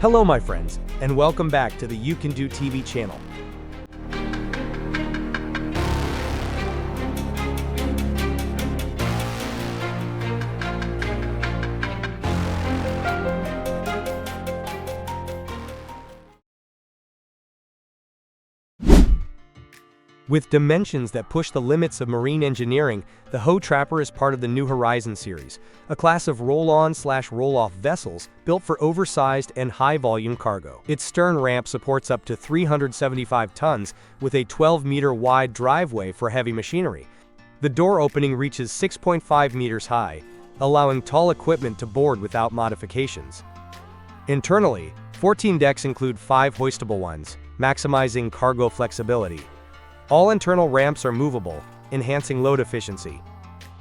Hello my friends, and welcome back to the You Can Do TV channel. With dimensions that push the limits of marine engineering, the Hoe Trapper is part of the New Horizons series, a class of roll-on/roll-off vessels built for oversized and high-volume cargo. Its stern ramp supports up to 375 tons with a 12-meter wide driveway for heavy machinery. The door opening reaches 6.5 meters high, allowing tall equipment to board without modifications. Internally, 14 decks include 5 hoistable ones, maximizing cargo flexibility. All internal ramps are movable, enhancing load efficiency.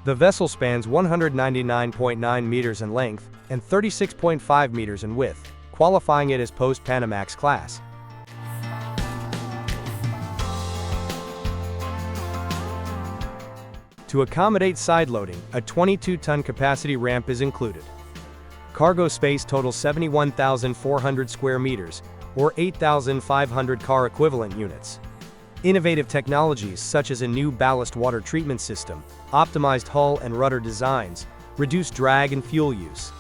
The vessel spans 199.9 meters in length and 36.5 meters in width, qualifying it as post-Panamax class. To accommodate side loading, a 22-ton capacity ramp is included. Cargo space totals 71,400 square meters, or 8,500 car equivalent units. Innovative technologies such as a new ballast water treatment system, optimized hull and rudder designs, reduce drag and fuel use.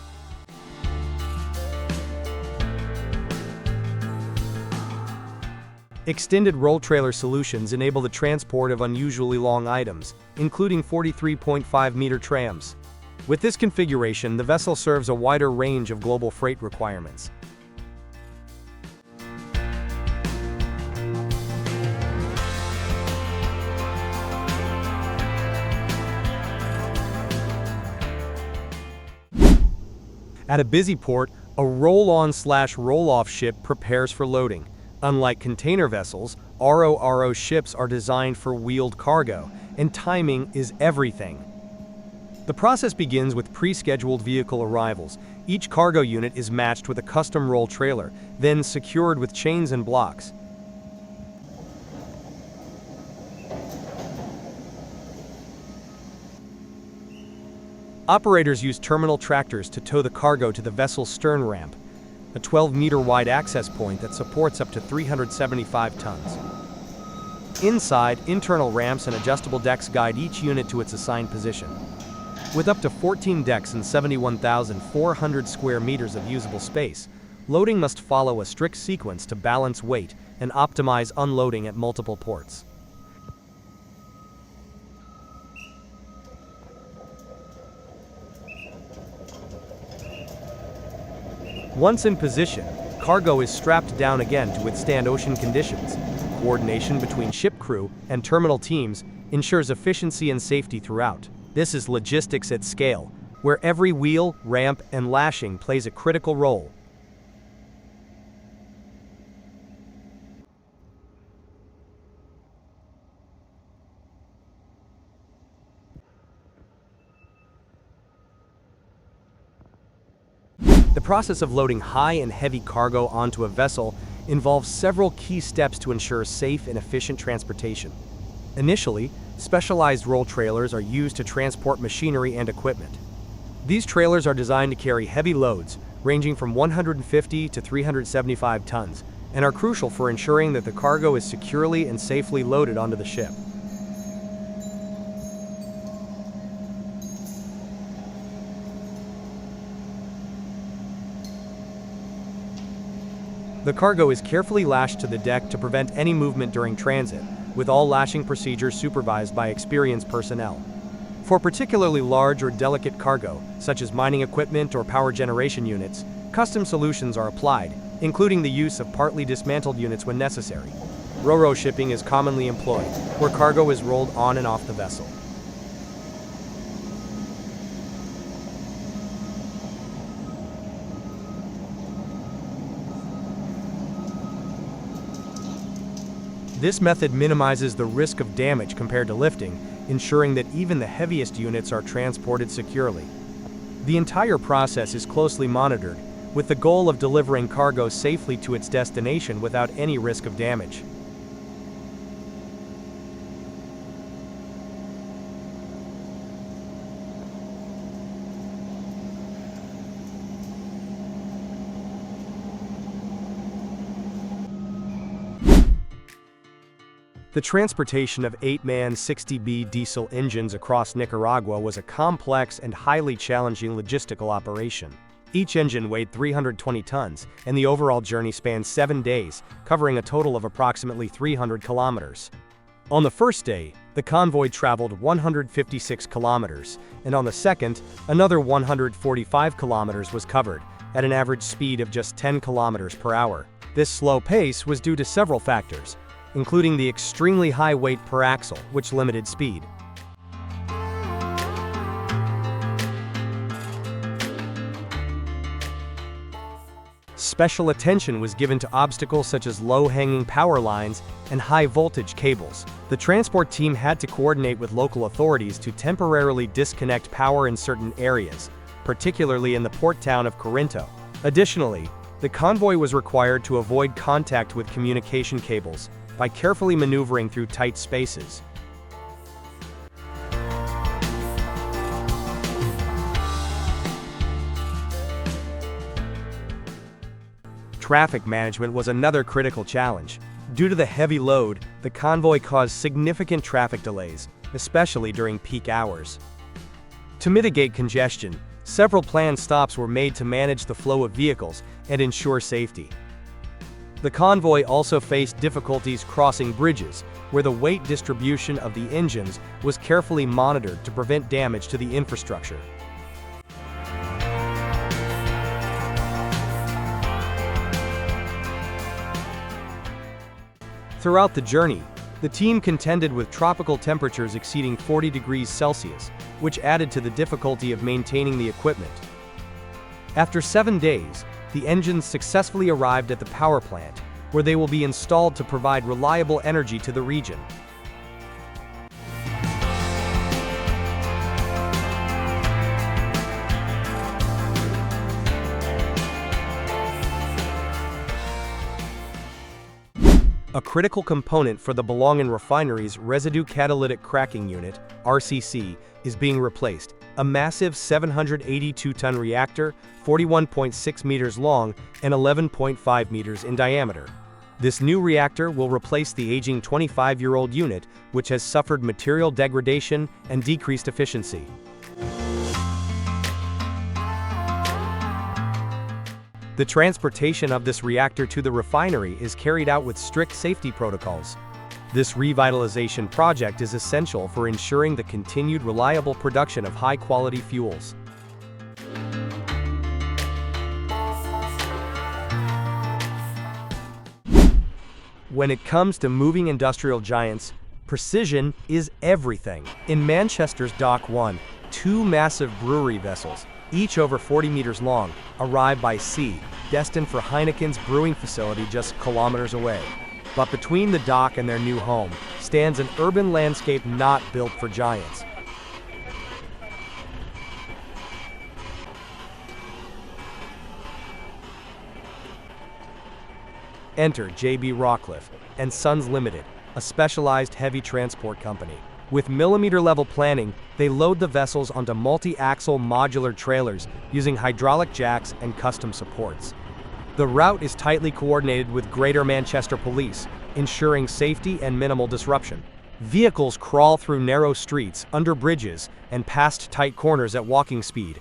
Extended roll trailer solutions enable the transport of unusually long items, including 43.5-meter trams. With this configuration, the vessel serves a wider range of global freight requirements. At a busy port, a roll-on/roll-off ship prepares for loading. Unlike container vessels, RoRo ships are designed for wheeled cargo, and timing is everything. The process begins with pre-scheduled vehicle arrivals. Each cargo unit is matched with a custom roll trailer, then secured with chains and blocks. Operators use terminal tractors to tow the cargo to the vessel's stern ramp, a 12-meter wide access point that supports up to 375 tons. Inside, internal ramps and adjustable decks guide each unit to its assigned position. With up to 14 decks and 71,400 square meters of usable space, loading must follow a strict sequence to balance weight and optimize unloading at multiple ports. Once in position, cargo is strapped down again to withstand ocean conditions. Coordination between ship crew and terminal teams ensures efficiency and safety throughout. This is logistics at scale, where every wheel, ramp, and lashing plays a critical role. The process of loading high and heavy cargo onto a vessel involves several key steps to ensure safe and efficient transportation. Initially, specialized roll trailers are used to transport machinery and equipment. These trailers are designed to carry heavy loads, ranging from 150 to 375 tons, and are crucial for ensuring that the cargo is securely and safely loaded onto the ship. The cargo is carefully lashed to the deck to prevent any movement during transit, with all lashing procedures supervised by experienced personnel. For particularly large or delicate cargo, such as mining equipment or power generation units, custom solutions are applied, including the use of partly dismantled units when necessary. RoRo shipping is commonly employed, where cargo is rolled on and off the vessel. This method minimizes the risk of damage compared to lifting, ensuring that even the heaviest units are transported securely. The entire process is closely monitored, with the goal of delivering cargo safely to its destination without any risk of damage. The transportation of 8-man 60B diesel engines across Nicaragua was a complex and highly challenging logistical operation. Each engine weighed 320 tons, and the overall journey spanned 7 days, covering a total of approximately 300 kilometers. On the first day, the convoy traveled 156 kilometers, and on the second, another 145 kilometers was covered, at an average speed of just 10 kilometers per hour. This slow pace was due to several factors, including the extremely high weight per axle, which limited speed. Special attention was given to obstacles such as low-hanging power lines and high-voltage cables. The transport team had to coordinate with local authorities to temporarily disconnect power in certain areas, particularly in the port town of Corinto. Additionally, the convoy was required to avoid contact with communication cables by carefully maneuvering through tight spaces. Traffic management was another critical challenge. Due to the heavy load, the convoy caused significant traffic delays, especially during peak hours. To mitigate congestion, several planned stops were made to manage the flow of vehicles and ensure safety. The convoy also faced difficulties crossing bridges, where the weight distribution of the engines was carefully monitored to prevent damage to the infrastructure. Throughout the journey, the team contended with tropical temperatures exceeding 40 degrees Celsius, which added to the difficulty of maintaining the equipment. After 7 days, the engines successfully arrived at the power plant, where they will be installed to provide reliable energy to the region. A critical component for the Ballast refinery's residue catalytic cracking unit, RCC, is being replaced. A massive 782-ton reactor, 41.6 meters long and 11.5 meters in diameter. This new reactor will replace the aging 25-year-old unit, which has suffered material degradation and decreased efficiency. The transportation of this reactor to the refinery is carried out with strict safety protocols. This revitalization project is essential for ensuring the continued reliable production of high-quality fuels. When it comes to moving industrial giants, precision is everything. In Manchester's Dock 1, 2 massive brewery vessels, each over 40 meters long, arrive by sea, destined for Heineken's brewing facility just kilometers away. But between the dock and their new home stands an urban landscape not built for giants. Enter J.B. Rockcliffe and Sons Limited, a specialized heavy transport company. With millimeter-level planning, they load the vessels onto multi-axle modular trailers using hydraulic jacks and custom supports. The route is tightly coordinated with Greater Manchester Police, ensuring safety and minimal disruption. Vehicles crawl through narrow streets, under bridges, and past tight corners at walking speed.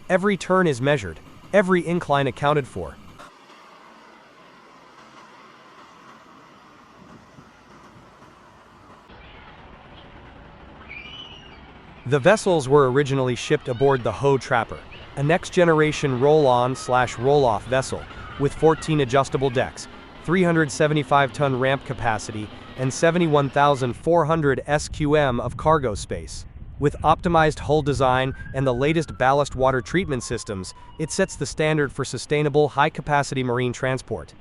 Every turn is measured, every incline accounted for. The vessels were originally shipped aboard the Ho Trapper, a next-generation roll-on/roll-off vessel with 14 adjustable decks, 375-ton ramp capacity, and 71,400 SQM of cargo space. With optimized hull design and the latest ballast water treatment systems, it sets the standard for sustainable, high-capacity marine transport.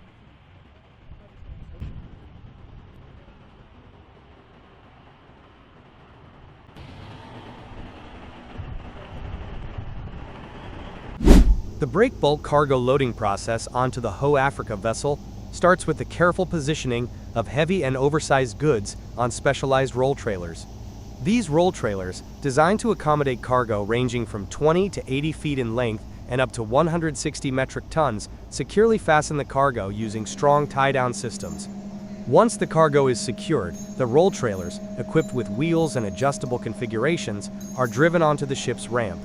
The break bulk cargo loading process onto the Ho Africa vessel starts with the careful positioning of heavy and oversized goods on specialized roll trailers. These roll trailers, designed to accommodate cargo ranging from 20 to 80 feet in length and up to 160 metric tons, securely fasten the cargo using strong tie-down systems. Once the cargo is secured, the roll trailers, equipped with wheels and adjustable configurations, are driven onto the ship's ramp.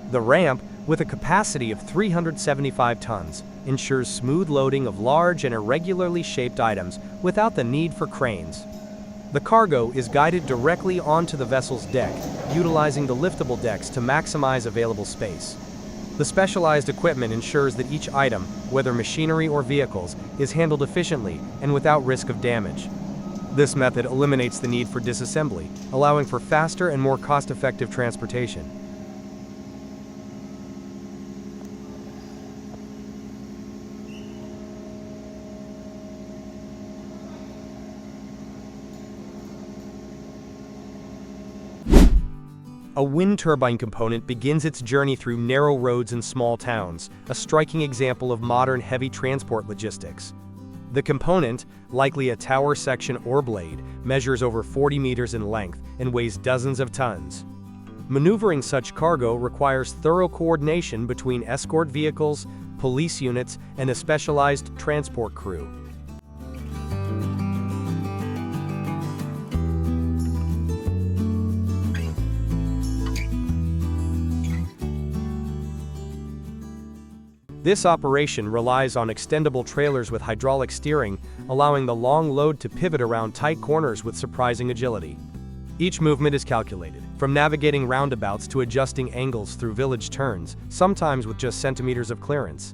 The ramp, with a capacity of 375 tons, ensures smooth loading of large and irregularly shaped items without the need for cranes. The cargo is guided directly onto the vessel's deck, utilizing the liftable decks to maximize available space. The specialized equipment ensures that each item, whether machinery or vehicles, is handled efficiently and without risk of damage. This method eliminates the need for disassembly, allowing for faster and more cost-effective transportation. A wind turbine component begins its journey through narrow roads and small towns, a striking example of modern heavy transport logistics. The component, likely a tower section or blade, measures over 40 meters in length and weighs dozens of tons. Maneuvering such cargo requires thorough coordination between escort vehicles, police units, and a specialized transport crew. This operation relies on extendable trailers with hydraulic steering, allowing the long load to pivot around tight corners with surprising agility. Each movement is calculated, from navigating roundabouts to adjusting angles through village turns, sometimes with just centimeters of clearance.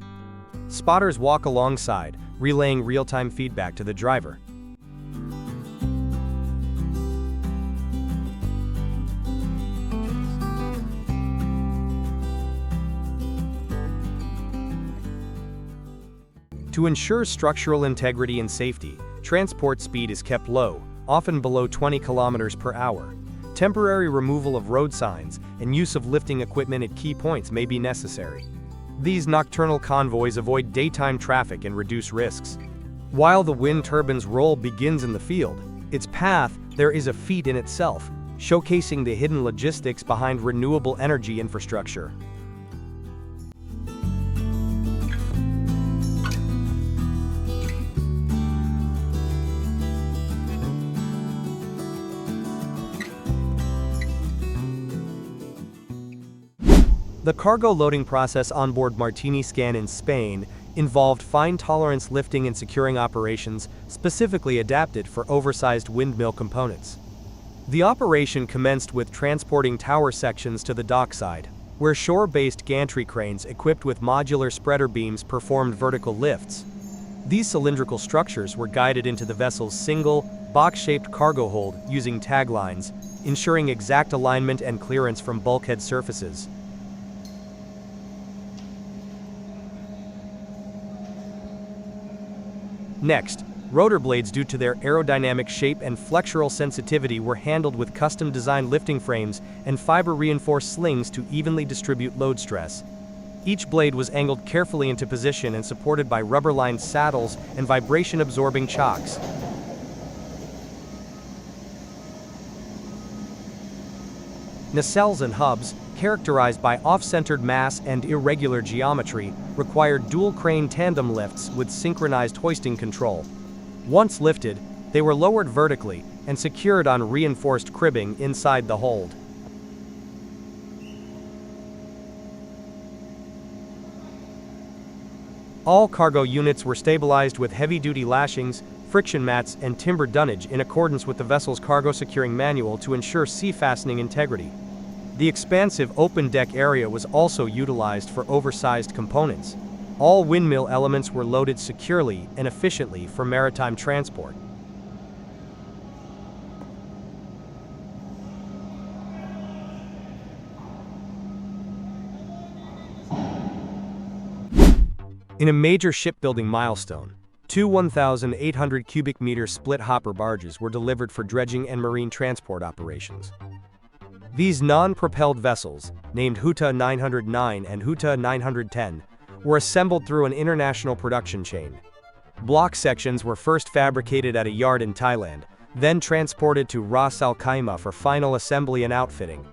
Spotters walk alongside, relaying real-time feedback to the driver. To ensure structural integrity and safety, transport speed is kept low, often below 20 kilometers per hour. Temporary removal of road signs and use of lifting equipment at key points may be necessary. These nocturnal convoys avoid daytime traffic and reduce risks. While the wind turbine's role begins in the field, its path there is a feat in itself, showcasing the hidden logistics behind renewable energy infrastructure. The cargo loading process on board Martini Scan in Spain involved fine-tolerance lifting and securing operations specifically adapted for oversized windmill components. The operation commenced with transporting tower sections to the dockside, where shore-based gantry cranes equipped with modular spreader beams performed vertical lifts. These cylindrical structures were guided into the vessel's single, box-shaped cargo hold using taglines, ensuring exact alignment and clearance from bulkhead surfaces. Next, rotor blades, due to their aerodynamic shape and flexural sensitivity, were handled with custom-designed lifting frames and fiber-reinforced slings to evenly distribute load stress. Each blade was angled carefully into position and supported by rubber-lined saddles and vibration-absorbing chocks. Nacelles and hubs, characterized by off-centered mass and irregular geometry, required dual-crane tandem lifts with synchronized hoisting control. Once lifted, they were lowered vertically and secured on reinforced cribbing inside the hold. All cargo units were stabilized with heavy-duty lashings, friction mats, and timber dunnage in accordance with the vessel's cargo securing manual to ensure sea fastening integrity. The expansive open deck area was also utilized for oversized components. All windmill elements were loaded securely and efficiently for maritime transport. In a major shipbuilding milestone, two 1,800 cubic meter split hopper barges were delivered for dredging and marine transport operations. These non-propelled vessels, named Huta 909 and Huta 910, were assembled through an international production chain. Block sections were first fabricated at a yard in Thailand, then transported to Ras Al Khaimah for final assembly and outfitting.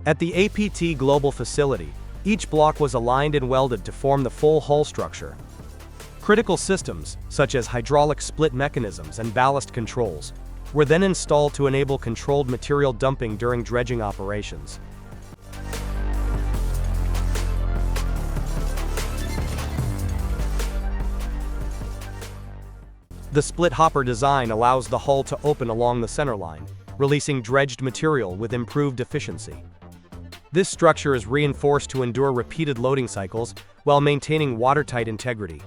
At the APT Global facility, each block was aligned and welded to form the full hull structure. Critical systems, such as hydraulic split mechanisms and ballast controls, were then installed to enable controlled material dumping during dredging operations. The split hopper design allows the hull to open along the centerline, releasing dredged material with improved efficiency. This structure is reinforced to endure repeated loading cycles while maintaining watertight integrity.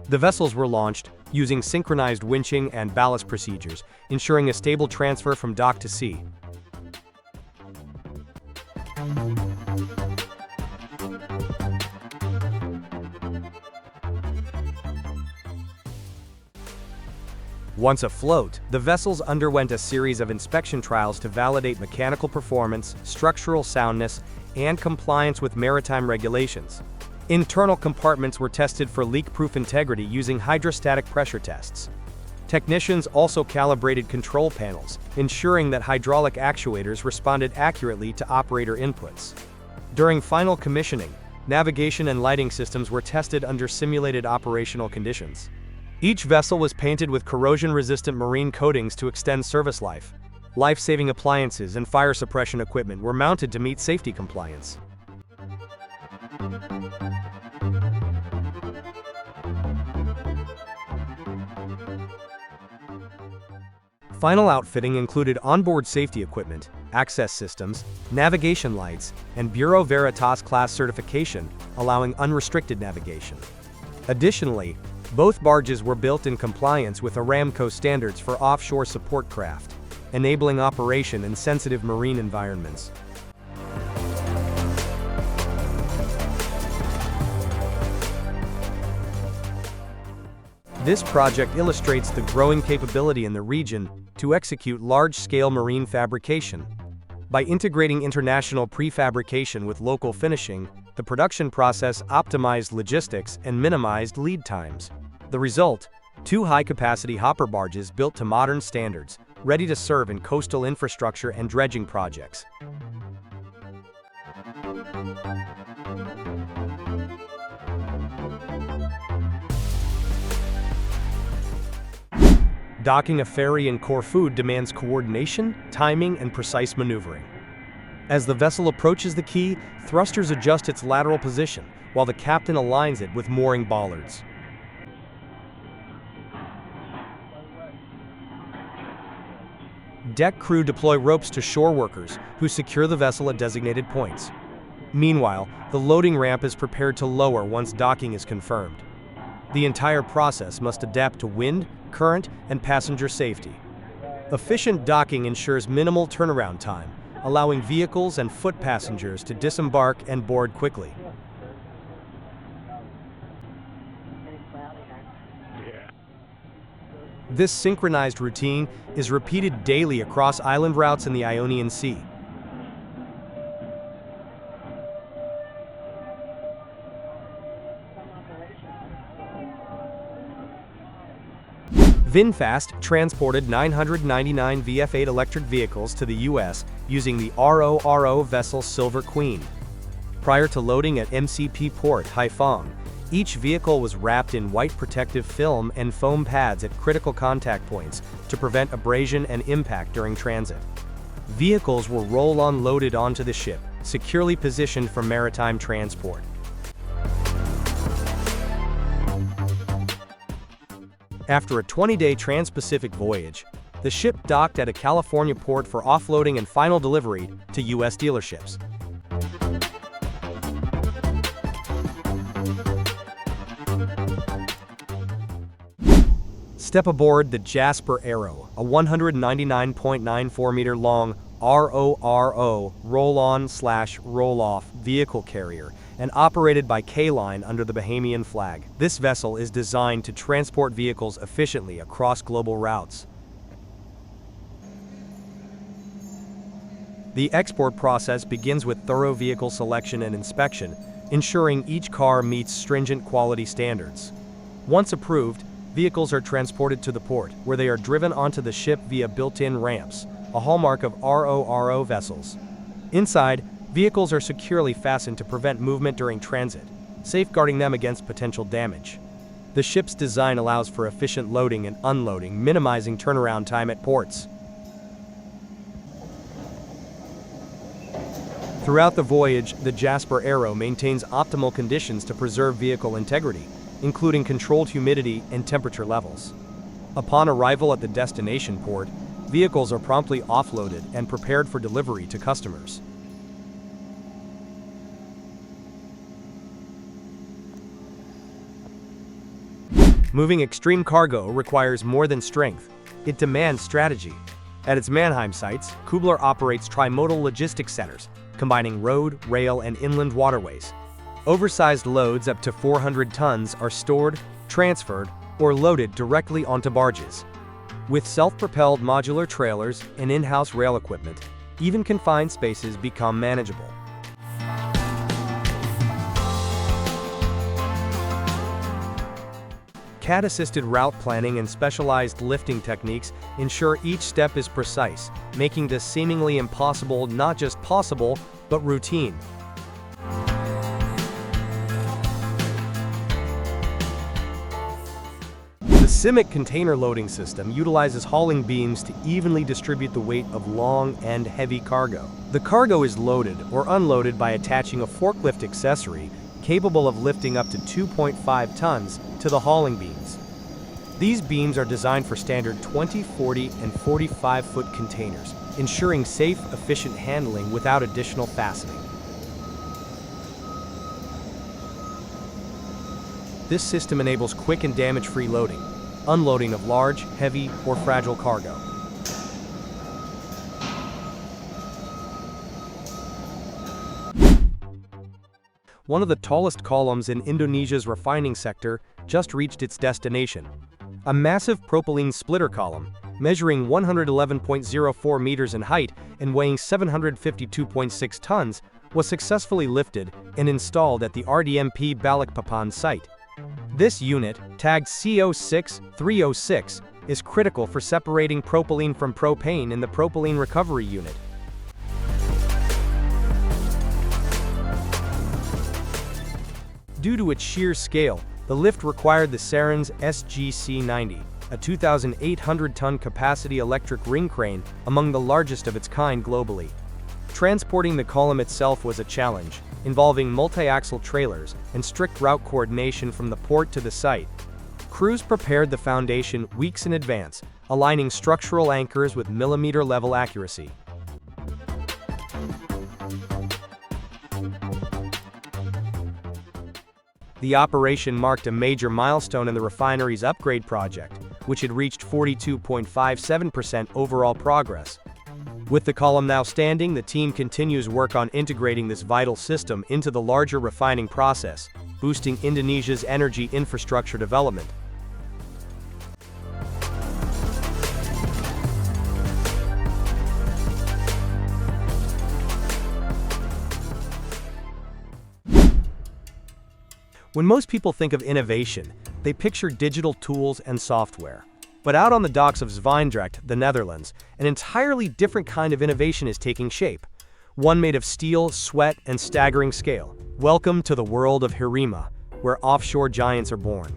The vessels were launched using synchronized winching and ballast procedures, ensuring a stable transfer from dock to sea. Once afloat, the vessels underwent a series of inspection trials to validate mechanical performance, structural soundness, and compliance with maritime regulations. Internal compartments were tested for leak-proof integrity using hydrostatic pressure tests. Technicians also calibrated control panels, ensuring that hydraulic actuators responded accurately to operator inputs. During final commissioning, navigation and lighting systems were tested under simulated operational conditions. Each vessel was painted with corrosion-resistant marine coatings to extend service life. Life-saving appliances and fire suppression equipment were mounted to meet safety compliance. Final outfitting included onboard safety equipment, access systems, navigation lights, and Bureau Veritas class certification, allowing unrestricted navigation. Additionally, both barges were built in compliance with Aramco standards for offshore support craft, enabling operation in sensitive marine environments. This project illustrates the growing capability in the region to execute large-scale marine fabrication. By integrating international prefabrication with local finishing, the production process optimized logistics and minimized lead times. The result: 2 high-capacity hopper barges built to modern standards, ready to serve in coastal infrastructure and dredging projects. Docking a ferry in Corfu demands coordination, timing, and precise maneuvering. As the vessel approaches the quay, thrusters adjust its lateral position, while the captain aligns it with mooring bollards. Deck crew deploy ropes to shore workers, who secure the vessel at designated points. Meanwhile, the loading ramp is prepared to lower once docking is confirmed. The entire process must adapt to wind, current, and passenger safety. Efficient docking ensures minimal turnaround time, allowing vehicles and foot passengers to disembark and board quickly. This synchronized routine is repeated daily across island routes in the Ionian Sea. VinFast transported 999 VF8 electric vehicles to the U.S. using the RoRo vessel Silver Queen. Prior to loading at MCP Port, Haiphong, each vehicle was wrapped in white protective film and foam pads at critical contact points to prevent abrasion and impact during transit. Vehicles were roll-on loaded onto the ship, securely positioned for maritime transport. After a 20-day trans-Pacific voyage, the ship docked at a California port for offloading and final delivery to U.S. dealerships. Step aboard the Jasper Arrow, a 199.94-meter long RoRo roll-on/roll-off vehicle carrier and operated by K-Line under the Bahamian flag. This vessel is designed to transport vehicles efficiently across global routes. The export process begins with thorough vehicle selection and inspection, ensuring each car meets stringent quality standards. Once approved, vehicles are transported to the port, where they are driven onto the ship via built-in ramps, a hallmark of RoRo vessels. Inside, vehicles are securely fastened to prevent movement during transit, safeguarding them against potential damage. The ship's design allows for efficient loading and unloading, minimizing turnaround time at ports. Throughout the voyage, the Jasper Aero maintains optimal conditions to preserve vehicle integrity, including controlled humidity and temperature levels. Upon arrival at the destination port, vehicles are promptly offloaded and prepared for delivery to customers. Moving extreme cargo requires more than strength. It demands strategy. At its Mannheim sites, Kubler operates trimodal logistics centers, combining road, rail, and inland waterways. Oversized loads up to 400 tons are stored, transferred, or loaded directly onto barges. With self-propelled modular trailers and in-house rail equipment, even confined spaces become manageable. CAD-assisted route planning and specialized lifting techniques ensure each step is precise, making this seemingly impossible not just possible, but routine. The CIMIC container loading system utilizes hauling beams to evenly distribute the weight of long and heavy cargo. The cargo is loaded or unloaded by attaching a forklift accessory capable of lifting up to 2.5 tons to the hauling beams. These beams are designed for standard 20, 40, and 45-foot containers, ensuring safe, efficient handling without additional fastening. This system enables quick and damage-free loading, unloading of large, heavy, or fragile cargo. One of the tallest columns in Indonesia's refining sector just reached its destination. A massive propylene splitter column, measuring 111.04 meters in height and weighing 752.6 tons, was successfully lifted and installed at the RDMP Balikpapan site. This unit, tagged CO6306, is critical for separating propylene from propane in the propylene recovery unit. Due to its sheer scale, the lift required the Saran's SGC-90, a 2,800-ton capacity electric ring crane, among the largest of its kind globally. Transporting the column itself was a challenge, involving multi-axle trailers and strict route coordination from the port to the site. Crews prepared the foundation weeks in advance, aligning structural anchors with millimeter-level accuracy. The operation marked a major milestone in the refinery's upgrade project, which had reached 42.57% overall progress. With the column now standing, the team continues work on integrating this vital system into the larger refining process, boosting Indonesia's energy infrastructure development. When most people think of innovation, they picture digital tools and software. But out on the docks of Zwijndrecht, the Netherlands, an entirely different kind of innovation is taking shape. One made of steel, sweat, and staggering scale. Welcome to the world of Heerema, where offshore giants are born.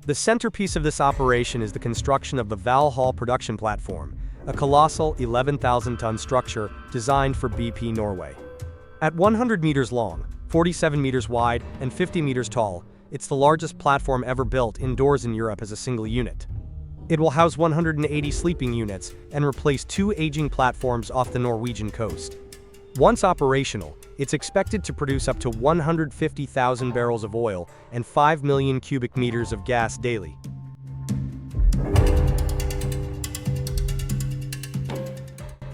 The centerpiece of this operation is the construction of the Valhall production platform, a colossal 11,000-ton structure designed for BP Norway. At 100 meters long, 47 meters wide, and 50 meters tall, it's the largest platform ever built indoors in Europe as a single unit. It will house 180 sleeping units and replace 2 aging platforms off the Norwegian coast. Once operational, it's expected to produce up to 150,000 barrels of oil and 5 million cubic meters of gas daily.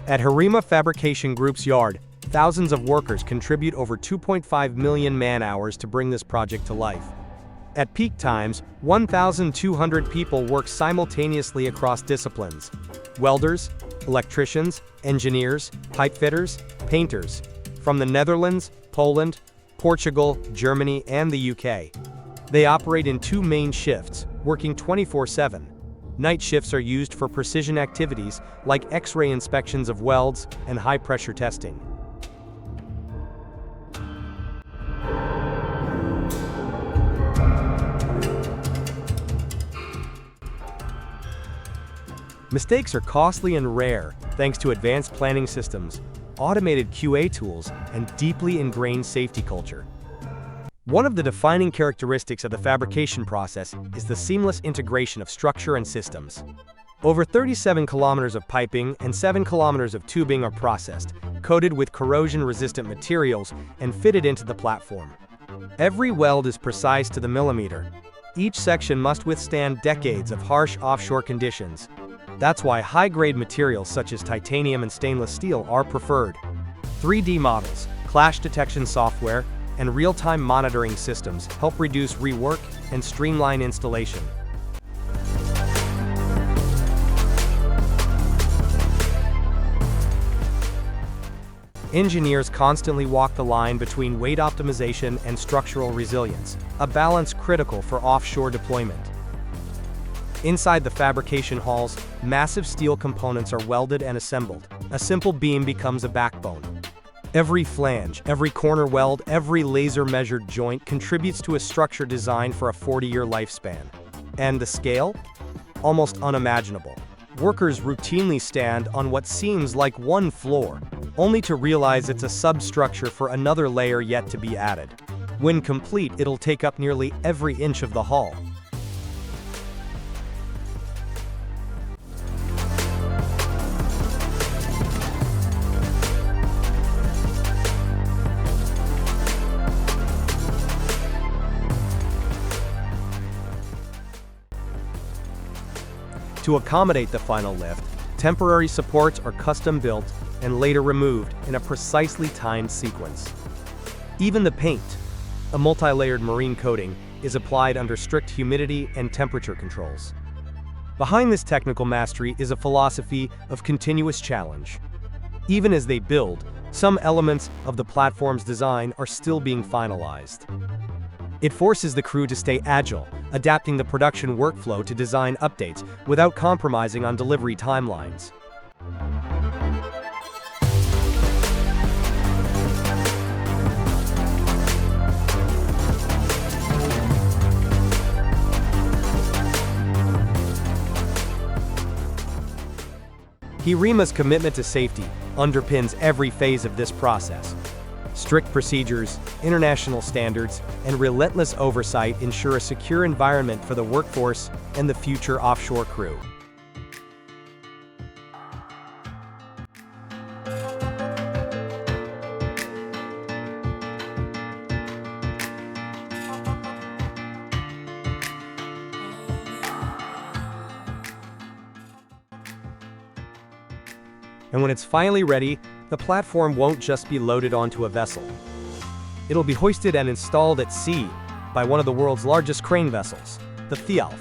At Heerema Fabrication Group's yard, thousands of workers contribute over 2.5 million man-hours to bring this project to life. At peak times, 1,200 people work simultaneously across disciplines: welders, electricians, engineers, pipefitters, painters. From the Netherlands, Poland, Portugal, Germany, and the UK. They operate in 2 main shifts, working 24/7. Night shifts are used for precision activities like X-ray inspections of welds and high-pressure testing. Mistakes are costly and rare thanks to advanced planning systems, automated QA tools, and deeply ingrained safety culture. One of the defining characteristics of the fabrication process is the seamless integration of structure and systems. Over 37 kilometers of piping and 7 kilometers of tubing are processed, coated with corrosion-resistant materials, and fitted into the platform. Every weld is precise to the millimeter. Each section must withstand decades of harsh offshore conditions. That's why high-grade materials such as titanium and stainless steel are preferred. 3D models, clash detection software, and real-time monitoring systems help reduce rework and streamline installation. Engineers constantly walk the line between weight optimization and structural resilience, a balance critical for offshore deployment. Inside the fabrication halls, massive steel components are welded and assembled. A simple beam becomes a backbone. Every flange, every corner weld, every laser-measured joint contributes to a structure designed for a 40-year lifespan. And the scale? Almost unimaginable. Workers routinely stand on what seems like one floor, only to realize it's a substructure for another layer yet to be added. When complete, it'll take up nearly every inch of the hull. To accommodate the final lift, temporary supports are custom-built and later removed in a precisely timed sequence. Even the paint, a multi-layered marine coating, is applied under strict humidity and temperature controls. Behind this technical mastery is a philosophy of continuous challenge. Even as they build, some elements of the platform's design are still being finalized. It forces the crew to stay agile, adapting the production workflow to design updates without compromising on delivery timelines. HIRIMA's commitment to safety underpins every phase of this process. Strict procedures, international standards, and relentless oversight ensure a secure environment for the workforce and the future offshore crew. And when it's finally ready, the platform won't just be loaded onto a vessel. It'll be hoisted and installed at sea by one of the world's largest crane vessels, the Thialf,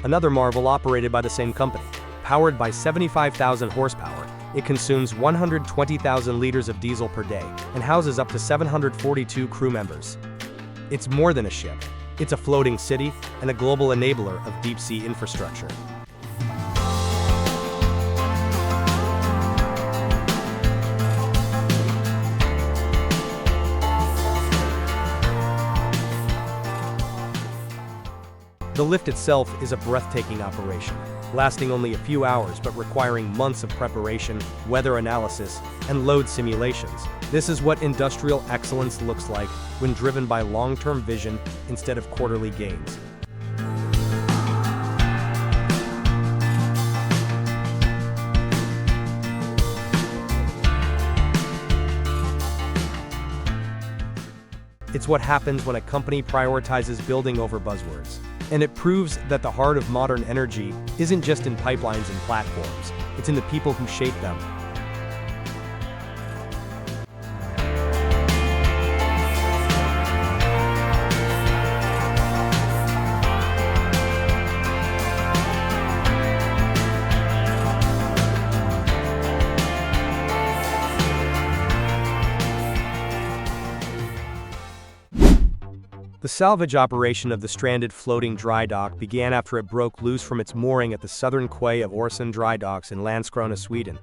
another marvel operated by the same company. Powered by 75,000 horsepower, it consumes 120,000 liters of diesel per day and houses up to 742 crew members. It's more than a ship. It's a floating city and a global enabler of deep-sea infrastructure. The lift itself is a breathtaking operation, lasting only a few hours but requiring months of preparation, weather analysis, and load simulations. This is what industrial excellence looks like when driven by long-term vision instead of quarterly gains. It's what happens when a company prioritizes building over buzzwords. And it proves that the heart of modern energy isn't just in pipelines and platforms, it's in the people who shape them. salvage operation of the stranded floating dry dock began after it broke loose from its mooring at the southern quay of Öresund dry docks in Landskrona, Sweden.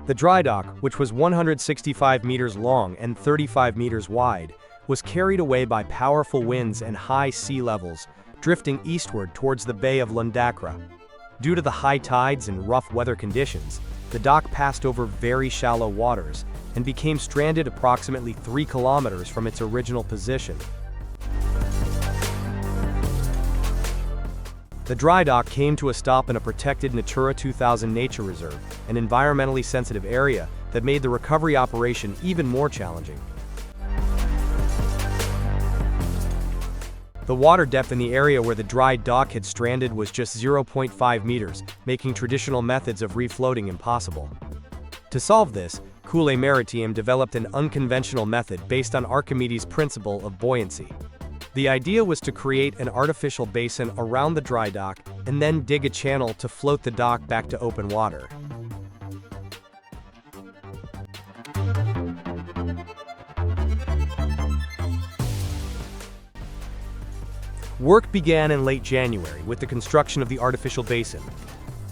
The dry dock, which was 165 meters long and 35 meters wide, was carried away by powerful winds and high sea levels, drifting eastward towards the Bay of Lundakra. Due to the high tides and rough weather conditions, the dock passed over very shallow waters and became stranded approximately 3 kilometers from its original position. The dry dock came to a stop in a protected Natura 2000 nature reserve, an environmentally sensitive area that made the recovery operation even more challenging. The water depth in the area where the dry dock had stranded was just 0.5 meters, making traditional methods of refloating impossible. To solve this, Kool Maritime developed an unconventional method based on Archimedes' principle of buoyancy. The idea was to create an artificial basin around the dry dock and then dig a channel to float the dock back to open water. Work began in late January with the construction of the artificial basin.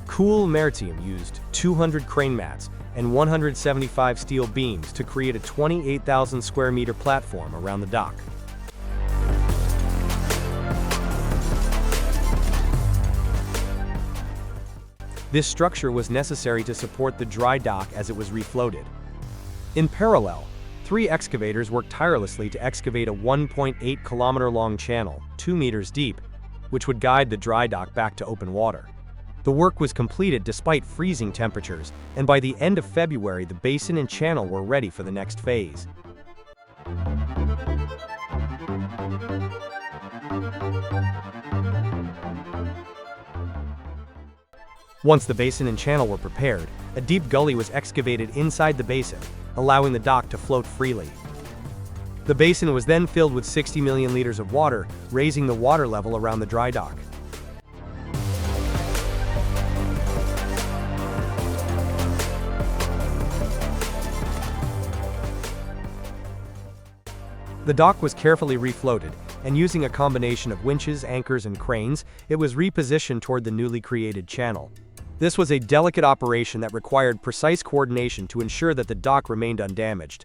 Kool Maritime used 200 crane mats and 175 steel beams to create a 28,000 square meter platform around the dock. This structure was necessary to support the dry dock as it was refloated. In parallel, 3 excavators worked tirelessly to excavate a 1.8 kilometer long channel, 2 meters deep, which would guide the dry dock back to open water. The work was completed despite freezing temperatures, and by the end of February, the basin and channel were ready for the next phase. Once the basin and channel were prepared, a deep gully was excavated inside the basin, allowing the dock to float freely. The basin was then filled with 60 million liters of water, raising the water level around the dry dock. The dock was carefully refloated, and using a combination of winches, anchors, and cranes, it was repositioned toward the newly created channel. This was a delicate operation that required precise coordination to ensure that the dock remained undamaged.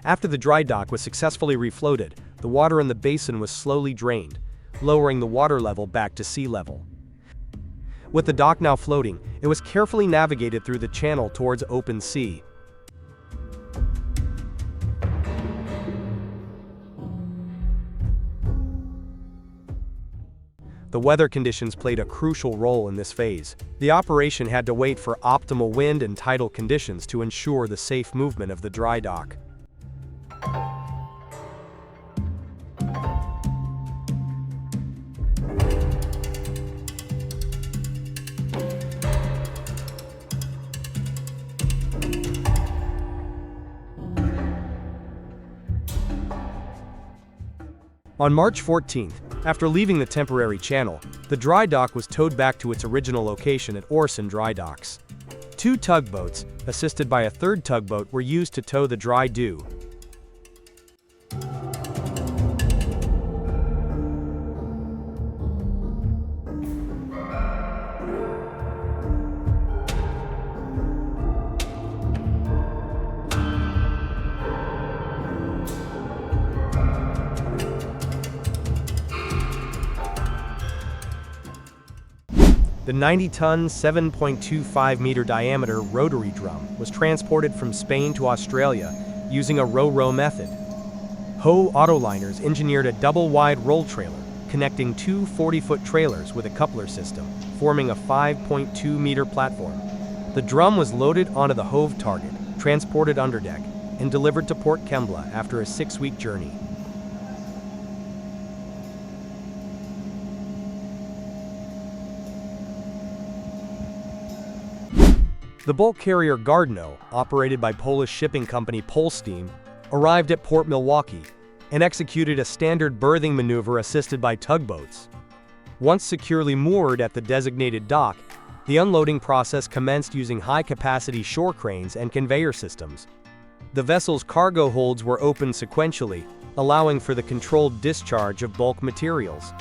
After the dry dock was successfully refloated, the water in the basin was slowly drained, lowering the water level back to sea level. With the dock now floating, it was carefully navigated through the channel towards open sea. The weather conditions played a crucial role in this phase. The operation had to wait for optimal wind and tidal conditions to ensure the safe movement of the dry dock. On March 14th, after leaving the temporary channel, the dry dock was towed back to its original location at Öresund dry docks. 2 tugboats, assisted by a 3rd tugboat, were used to tow the dry dock. The 90-ton, 7.25-meter diameter rotary drum was transported from Spain to Australia using a RoRo method. Ho Autoliners engineered a double-wide roll trailer, connecting 2 40-foot trailers with a coupler system, forming a 5.2-meter platform. The drum was loaded onto the Hove target, transported underdeck, and delivered to Port Kembla after a 6-week journey. The bulk carrier Gardno, operated by Polish shipping company Polsteam, arrived at Port Milwaukee and executed a standard berthing maneuver assisted by tugboats. Once securely moored at the designated dock, the unloading process commenced using high-capacity shore cranes and conveyor systems. The vessel's cargo holds were opened sequentially, allowing for the controlled discharge of bulk materials.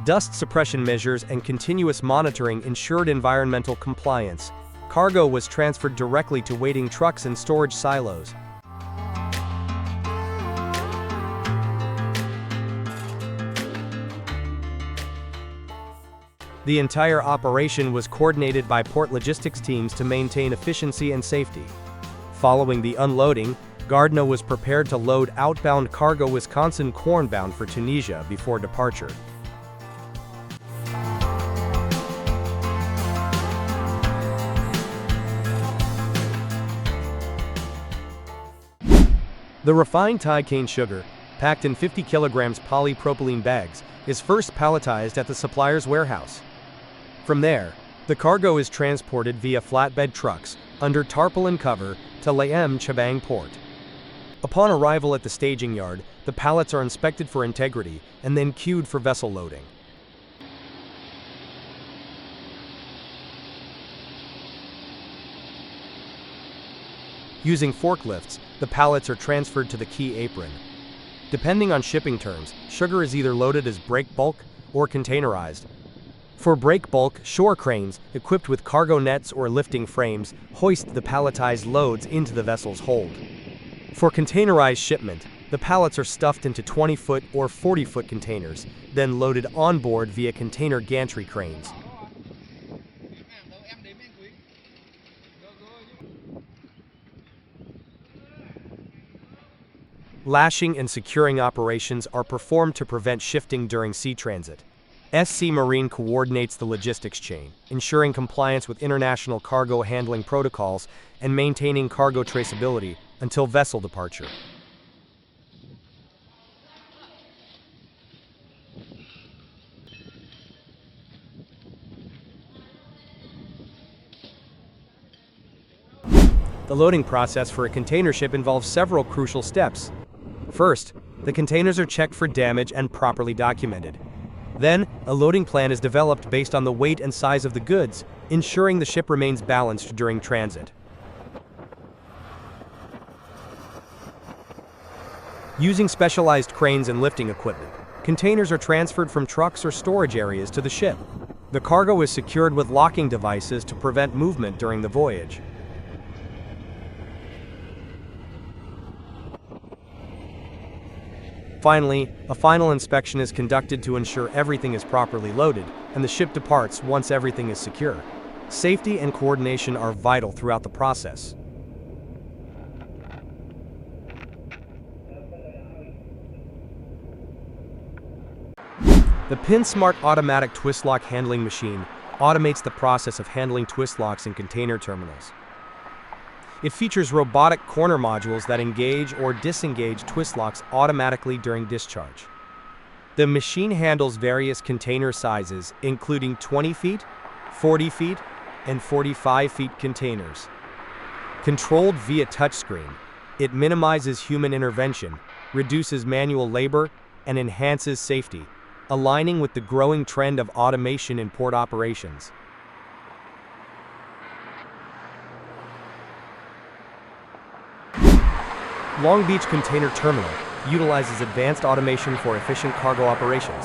Dust suppression measures and continuous monitoring ensured environmental compliance. Cargo was transferred directly to waiting trucks and storage silos. The entire operation was coordinated by port logistics teams to maintain efficiency and safety. Following the unloading, Gardner was prepared to load outbound cargo Wisconsin corn bound for Tunisia before departure. The refined Thai cane sugar, packed in 50 kilograms polypropylene bags, is first palletized at the supplier's warehouse. From there, the cargo is transported via flatbed trucks, under tarpaulin cover, to Laem Chabang port. Upon arrival at the staging yard, the pallets are inspected for integrity and then queued for vessel loading. Using forklifts, the pallets are transferred to the quay apron. Depending on shipping terms, sugar is either loaded as break bulk or containerized. For break bulk, shore cranes, equipped with cargo nets or lifting frames, hoist the palletized loads into the vessel's hold. For containerized shipment, the pallets are stuffed into 20-foot or 40-foot containers, then loaded on board via container gantry cranes. Lashing and securing operations are performed to prevent shifting during sea transit. SC Marine coordinates the logistics chain, ensuring compliance with international cargo handling protocols and maintaining cargo traceability until vessel departure. The loading process for a container ship involves several crucial steps. First, the containers are checked for damage and properly documented. Then, a loading plan is developed based on the weight and size of the goods, ensuring the ship remains balanced during transit. Using specialized cranes and lifting equipment, containers are transferred from trucks or storage areas to the ship. The cargo is secured with locking devices to prevent movement during the voyage. Finally, a final inspection is conducted to ensure everything is properly loaded, and the ship departs once everything is secure. Safety and coordination are vital throughout the process. The PinSmart automatic twistlock handling machine automates the process of handling twistlocks in container terminals. It features robotic corner modules that engage or disengage twistlocks automatically during discharge. The machine handles various container sizes, including 20 feet, 40 feet, and 45 feet containers. Controlled via touchscreen, it minimizes human intervention, reduces manual labor, and enhances safety, aligning with the growing trend of automation in port operations. Long Beach Container Terminal utilizes advanced automation for efficient cargo operations.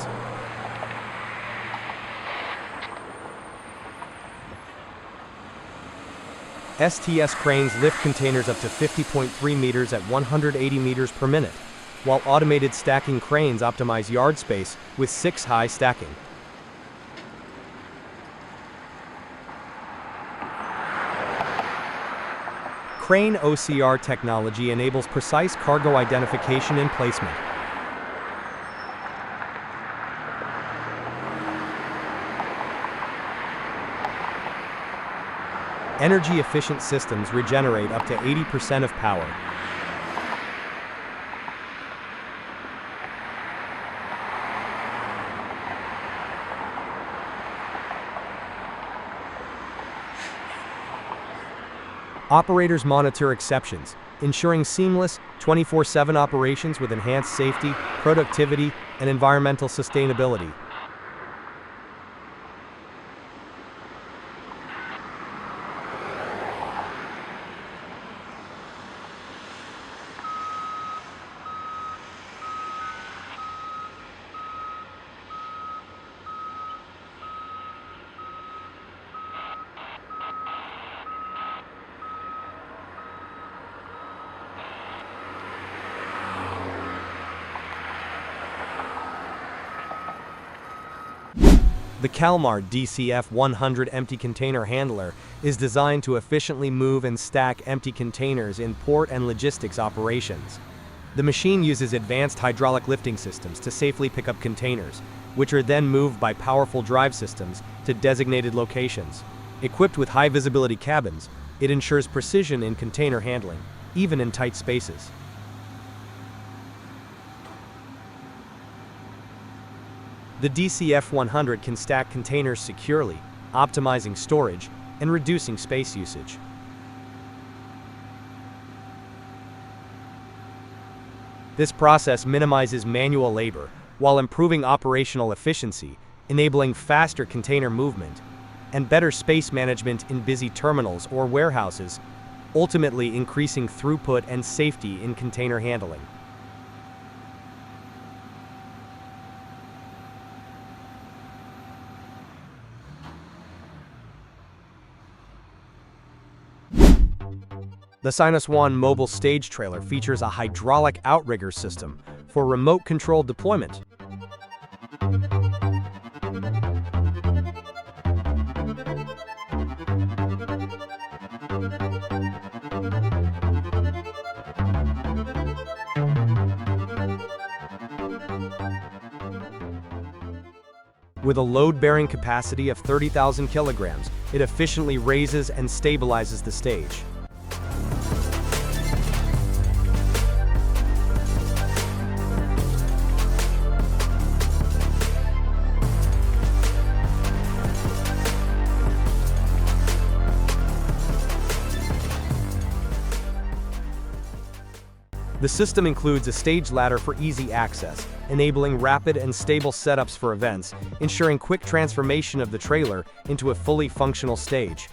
STS cranes lift containers up to 50.3 meters at 180 meters per minute, while automated stacking cranes optimize yard space with 6-high stacking. Crane OCR technology enables precise cargo identification and placement. Energy-efficient systems regenerate up to 80% of power. Operators monitor exceptions, ensuring seamless, 24/7 operations with enhanced safety, productivity, and environmental sustainability. The Kalmar DCF-100 empty container handler is designed to efficiently move and stack empty containers in port and logistics operations. The machine uses advanced hydraulic lifting systems to safely pick up containers, which are then moved by powerful drive systems to designated locations. Equipped with high-visibility cabins, it ensures precision in container handling, even in tight spaces. The DCF-100 can stack containers securely, optimizing storage and reducing space usage. This process minimizes manual labor while improving operational efficiency, enabling faster container movement and better space management in busy terminals or warehouses, ultimately increasing throughput and safety in container handling. The Sinus One mobile stage trailer features a hydraulic outrigger system for remote-controlled deployment. With a load-bearing capacity of 30,000 kilograms, it efficiently raises and stabilizes the stage. The system includes a stage ladder for easy access, enabling rapid and stable setups for events, ensuring quick transformation of the trailer into a fully functional stage.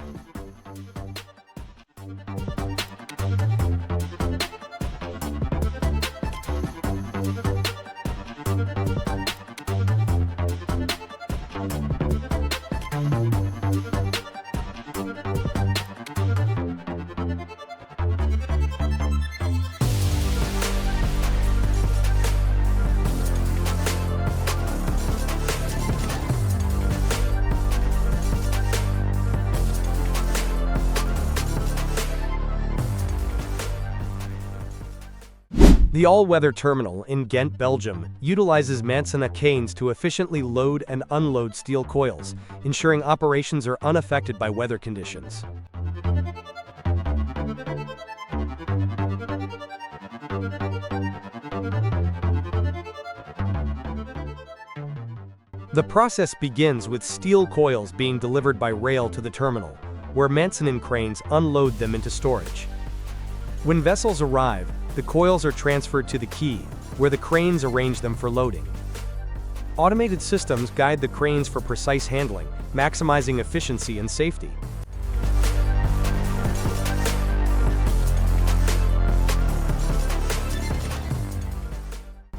The all-weather terminal in Ghent, Belgium, utilizes Manson canes to efficiently load and unload steel coils, ensuring operations are unaffected by weather conditions. The process begins with steel coils being delivered by rail to the terminal, where Manson cranes unload them into storage. When vessels arrive, the coils are transferred to the quay, where the cranes arrange them for loading. Automated systems guide the cranes for precise handling, maximizing efficiency and safety.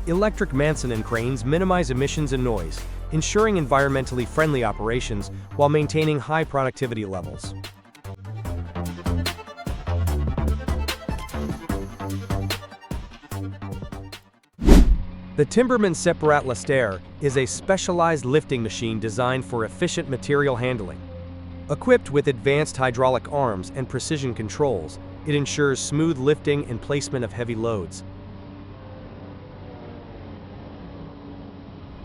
Electric Manson cranes minimize emissions and noise, ensuring environmentally friendly operations while maintaining high productivity levels. The Timberman Separat Laster is a specialized lifting machine designed for efficient material handling. Equipped with advanced hydraulic arms and precision controls, it ensures smooth lifting and placement of heavy loads.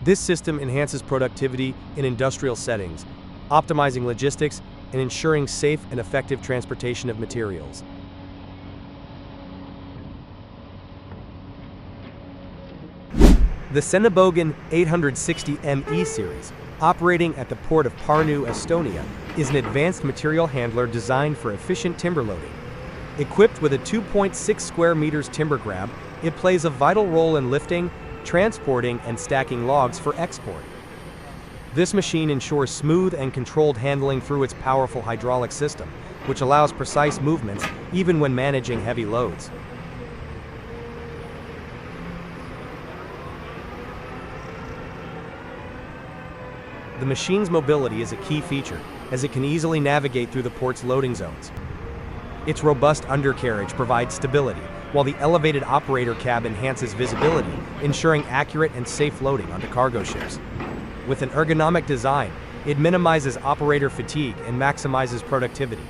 This system enhances productivity in industrial settings, optimizing logistics and ensuring safe and effective transportation of materials. The Senebogen 860 ME series, operating at the port of Pärnu, Estonia, is an advanced material handler designed for efficient timber loading. Equipped with a 2.6 square meters timber grab, it plays a vital role in lifting, transporting, and stacking logs for export. This machine ensures smooth and controlled handling through its powerful hydraulic system, which allows precise movements even when managing heavy loads. The machine's mobility is a key feature, as it can easily navigate through the port's loading zones. Its robust undercarriage provides stability, while the elevated operator cab enhances visibility, ensuring accurate and safe loading onto cargo ships. With an ergonomic design, It minimizes operator fatigue and maximizes productivity.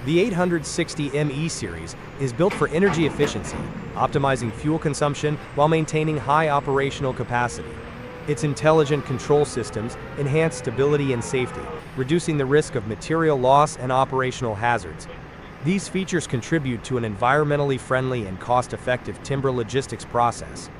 The 860 ME series is built for energy efficiency, optimizing fuel consumption while maintaining high operational capacity. Its intelligent control systems enhance stability and safety, reducing the risk of material loss and operational hazards. These features contribute to an environmentally friendly and cost-effective timber logistics process.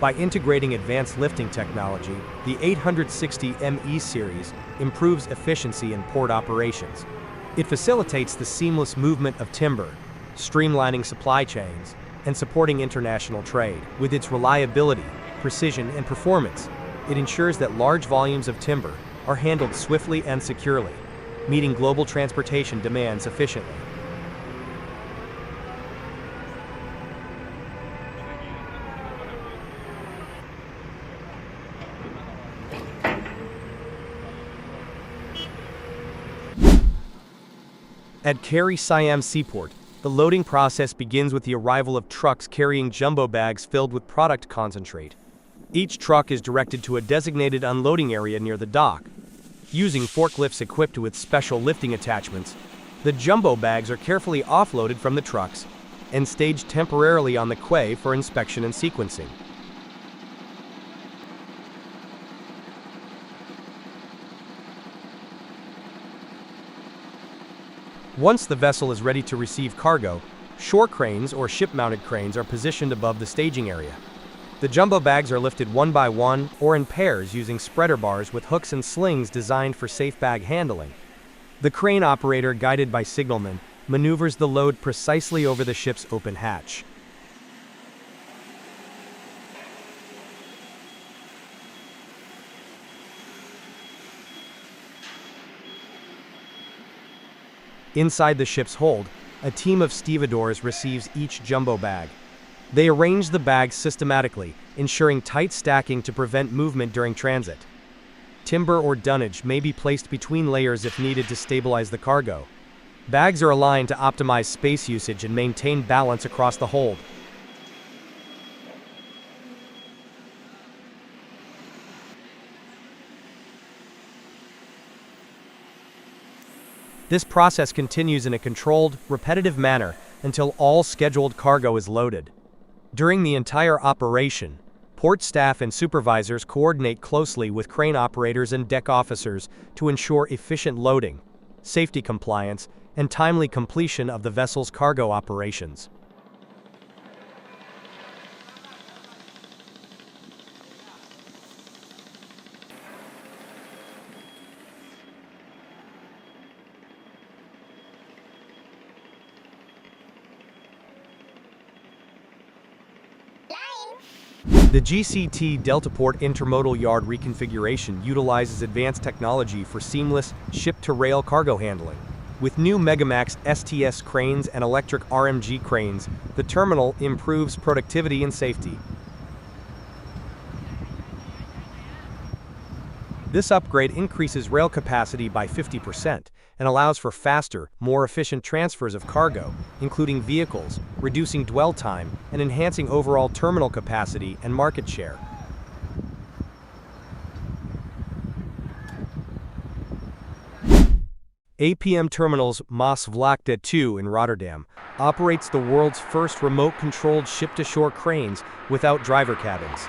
By integrating advanced lifting technology, the 860 ME series improves efficiency in port operations. It facilitates the seamless movement of timber, streamlining supply chains, and supporting international trade. With its reliability, precision, and performance, it ensures that large volumes of timber are handled swiftly and securely, meeting global transportation demands efficiently. At Kari Siam Seaport, the loading process begins with the arrival of trucks carrying jumbo bags filled with product concentrate. Each truck is directed to a designated unloading area near the dock. Using forklifts equipped with special lifting attachments, the jumbo bags are carefully offloaded from the trucks and staged temporarily on the quay for inspection and sequencing. Once the vessel is ready to receive cargo, shore cranes or ship-mounted cranes are positioned above the staging area. The jumbo bags are lifted one by one or in pairs using spreader bars with hooks and slings designed for safe bag handling. The crane operator, guided by signalmen, maneuvers the load precisely over the ship's open hatch. Inside the ship's hold, a team of stevedores receives each jumbo bag. They arrange the bags systematically, ensuring tight stacking to prevent movement during transit. Timber or dunnage may be placed between layers if needed to stabilize the cargo. Bags are aligned to optimize space usage and maintain balance across the hold. This process continues in a controlled, repetitive manner until all scheduled cargo is loaded. During the entire operation, port staff and supervisors coordinate closely with crane operators and deck officers to ensure efficient loading, safety compliance, and timely completion of the vessel's cargo operations. The GCT Deltaport Intermodal Yard reconfiguration utilizes advanced technology for seamless ship-to-rail cargo handling. With new Megamax STS cranes and electric RMG cranes, the terminal improves productivity and safety. This upgrade increases rail capacity by 50% and allows for faster, more efficient transfers of cargo, including vehicles, reducing dwell time and enhancing overall terminal capacity and market share. APM Terminals Maasvlakte 2 in Rotterdam operates the world's first remote-controlled ship-to-shore cranes without driver cabins.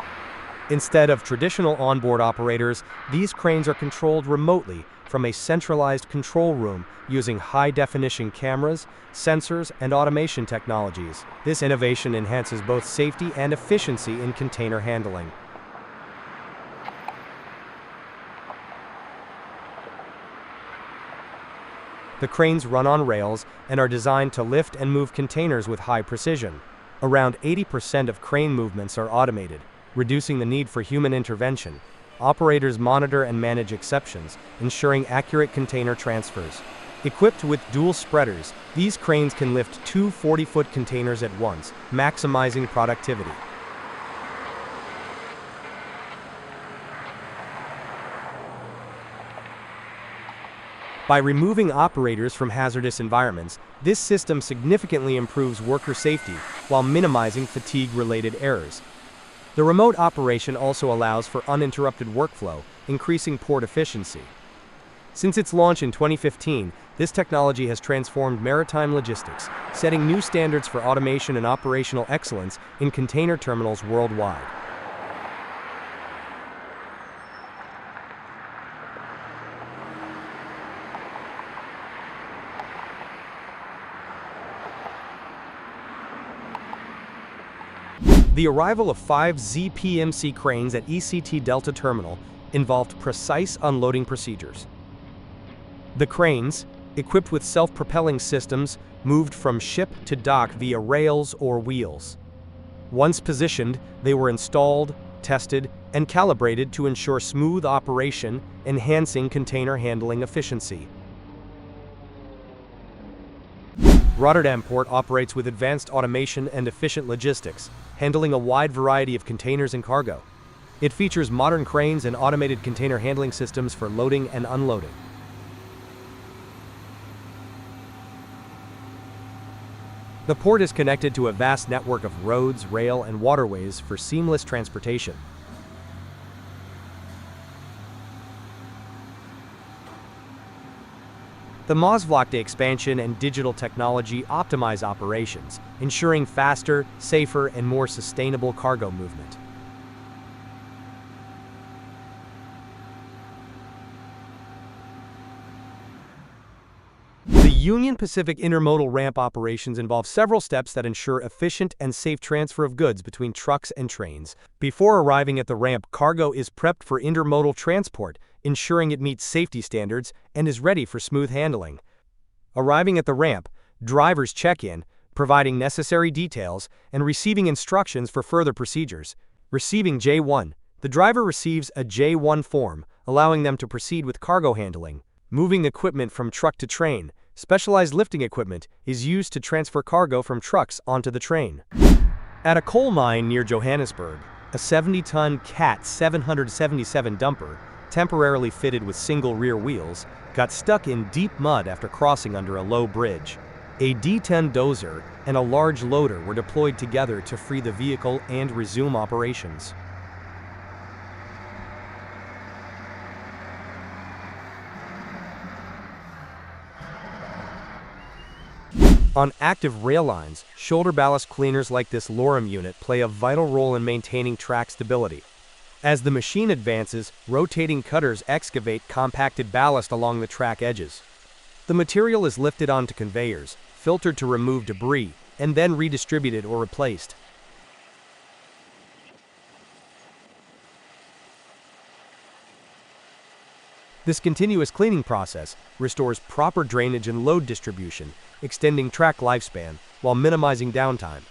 Instead of traditional onboard operators, these cranes are controlled remotely from a centralized control room using high-definition cameras, sensors, and automation technologies. This innovation enhances both safety and efficiency in container handling. The cranes run on rails and are designed to lift and move containers with high precision. Around 80% of crane movements are automated, reducing the need for human intervention. Operators monitor and manage exceptions, ensuring accurate container transfers. Equipped with dual spreaders, these cranes can lift two 40-foot containers at once, maximizing productivity. By removing operators from hazardous environments, this system significantly improves worker safety while minimizing fatigue-related errors. The remote operation also allows for uninterrupted workflow, increasing port efficiency. Since its launch in 2015, this technology has transformed maritime logistics, setting new standards for automation and operational excellence in container terminals worldwide. The arrival of 5 ZPMC cranes at ECT Delta Terminal involved precise unloading procedures. The cranes, equipped with self-propelling systems, moved from ship to dock via rails or wheels. Once positioned, they were installed, tested, and calibrated to ensure smooth operation, enhancing container handling efficiency. Rotterdam Port operates with advanced automation and efficient logistics, handling a wide variety of containers and cargo. It features modern cranes and automated container handling systems for loading and unloading. The port is connected to a vast network of roads, rail, and waterways for seamless transportation. The Maasvlakte expansion and digital technology optimize operations, ensuring faster, safer, and more sustainable cargo movement. The Union Pacific intermodal ramp operations involve several steps that ensure efficient and safe transfer of goods between trucks and trains. Before arriving at the ramp, cargo is prepped for intermodal transport, ensuring it meets safety standards and is ready for smooth handling. Arriving at the ramp, drivers check in, providing necessary details, and receiving instructions for further procedures. Receiving J1, the driver receives a J1 form, allowing them to proceed with cargo handling. Moving equipment from truck to train, specialized lifting equipment is used to transfer cargo from trucks onto the train. At a coal mine near Johannesburg, a 70-ton CAT 777 dumper, temporarily fitted with single rear wheels, got stuck in deep mud after crossing under a low bridge. A D10 dozer and a large loader were deployed together to free the vehicle and resume operations. On active rail lines, shoulder ballast cleaners like this Lorem unit play a vital role in maintaining track stability. As the machine advances, rotating cutters excavate compacted ballast along the track edges. The material is lifted onto conveyors, filtered to remove debris, and then redistributed or replaced. This continuous cleaning process restores proper drainage and load distribution, extending track lifespan while minimizing downtime.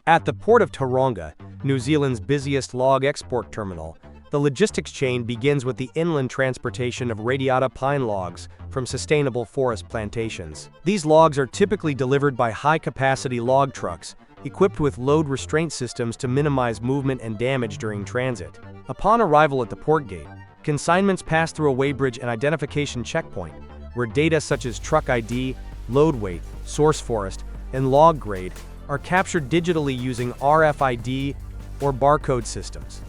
At the port of Taronga, New Zealand's busiest log export terminal, the logistics chain begins with the inland transportation of radiata pine logs from sustainable forest plantations. These logs are typically delivered by high-capacity log trucks, equipped with load restraint systems to minimize movement and damage during transit. Upon arrival at the port gate, consignments pass through a weighbridge and identification checkpoint, where data such as truck ID, load weight, source forest, and log grade are captured digitally using RFID or barcode systems.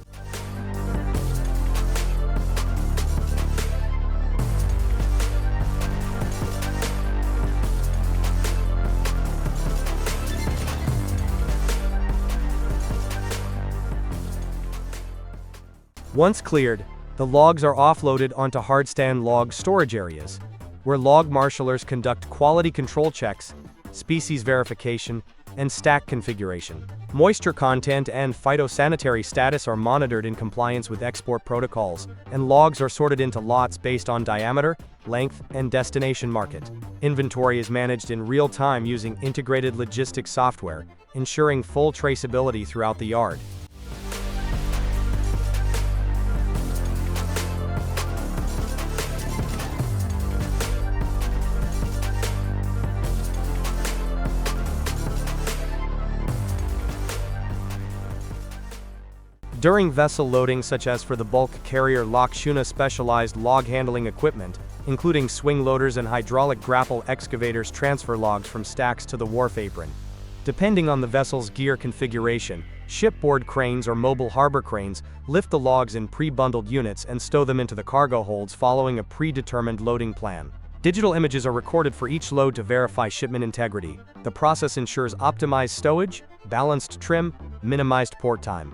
Once cleared, the logs are offloaded onto hardstand log storage areas, where log marshalers conduct quality control checks, species verification, and stack configuration. Moisture content and phytosanitary status are monitored in compliance with export protocols, and logs are sorted into lots based on diameter, length, and destination market. Inventory is managed in real time using integrated logistics software, ensuring full traceability throughout the yard. During vessel loading, such as for the bulk carrier Shuna specialized log handling equipment, including swing loaders and hydraulic grapple excavators, transfer logs from stacks to the wharf apron. Depending on the vessel's gear configuration, shipboard cranes or mobile harbor cranes lift the logs in pre-bundled units and stow them into the cargo holds following a predetermined loading plan. Digital images are recorded for each load to verify shipment integrity. The process ensures optimized stowage, balanced trim, minimized port time.